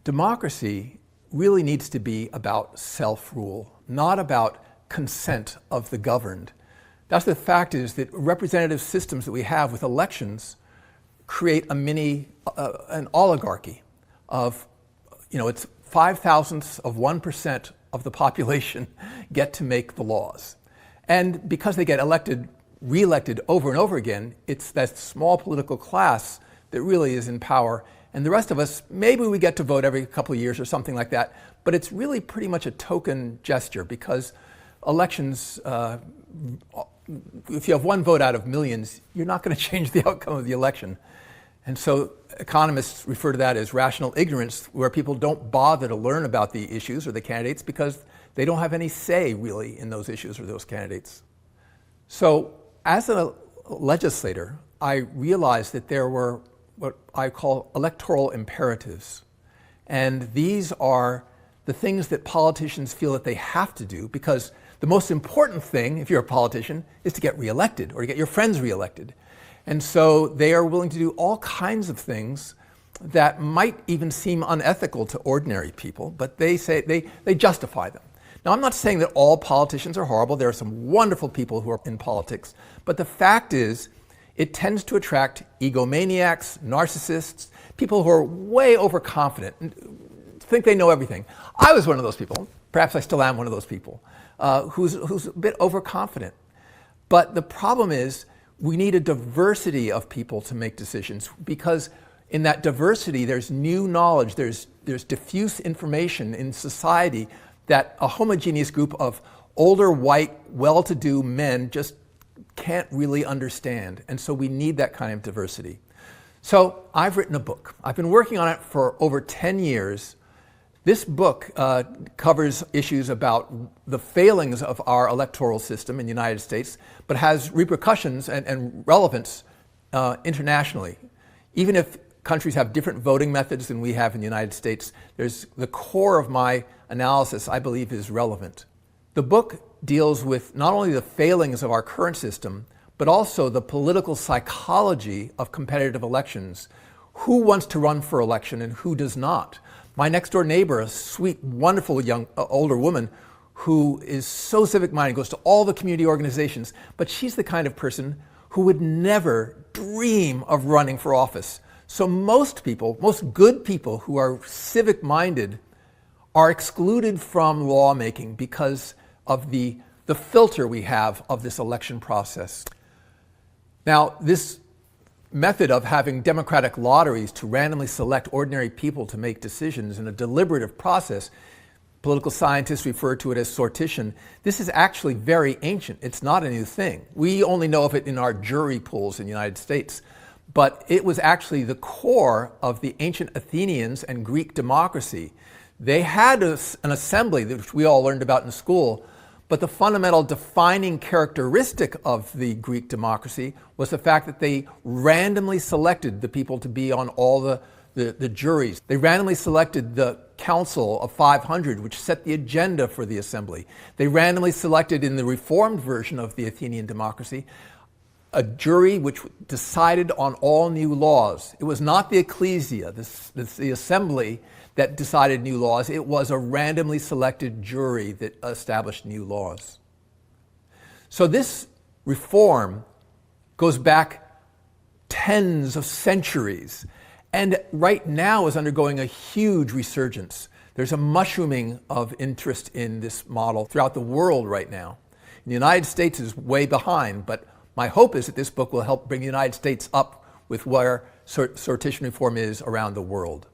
Democracy really needs to be about self-rule, not about consent of the governed. That's the fact is that representative systems that we have with elections create an oligarchy of, it's 5/1000ths of 1% of the population get to make the laws. And because they get re-elected over and over again, it's that small political class that really is in power. And the rest of us, maybe we get to vote every couple of years or something like that, but it's really pretty much a token gesture because elections, if you have one vote out of millions, you're not going to change the outcome of the election. And so economists refer to that as rational ignorance, where people don't bother to learn about the issues or the candidates because they don't have any say really in those issues or those candidates. So as a legislator, I realized that there were what I call electoral imperatives. And these are the things that politicians feel that they have to do because the most important thing, if you're a politician, is to get reelected or to get your friends reelected. And so they are willing to do all kinds of things that might even seem unethical to ordinary people, but they justify them. Now, I'm not saying that all politicians are horrible. There are some wonderful people who are in politics. But the fact is, it tends to attract egomaniacs, narcissists, people who are way overconfident and think they know everything. I was one of those people. Perhaps I still am one of those people who's a bit overconfident. But the problem is we need a diversity of people to make decisions because in that diversity there's new knowledge, there's diffuse information in society that a homogeneous group of older, white, well-to-do men just can't really understand. And so we need that kind of diversity. So I've written a book. I've been working on it for over 10 years. This book covers issues about the failings of our electoral system in the United States, but has repercussions and relevance internationally. Even if countries have different voting methods than we have in the United States, there's the core of my analysis, I believe, is relevant. The book deals with not only the failings of our current system, but also the political psychology of competitive elections. Who wants to run for election and who does not? My next door neighbor, a sweet, wonderful older woman who is so civic-minded, goes to all the community organizations, but she's the kind of person who would never dream of running for office. So most people, most good people who are civic-minded are excluded from lawmaking because of the filter we have of this election process. Now, this method of having democratic lotteries to randomly select ordinary people to make decisions in a deliberative process, political scientists refer to it as sortition. This is actually very ancient. It's not a new thing. We only know of it in our jury pools in the United States. But it was actually the core of the ancient Athenians and Greek democracy. They had an assembly, which we all learned about in school, but the fundamental defining characteristic of the Greek democracy was the fact that they randomly selected the people to be on all the juries. They randomly selected the Council of 500, which set the agenda for the assembly. They randomly selected, in the reformed version of the Athenian democracy, a jury which decided on all new laws. It was not the ecclesia, the assembly, that decided new laws. It was a randomly selected jury that established new laws. So this reform goes back tens of centuries, and right now is undergoing a huge resurgence. There's a mushrooming of interest in this model throughout the world right now. The United States is way behind, but my hope is that this book will help bring the United States up with where sortition reform is around the world.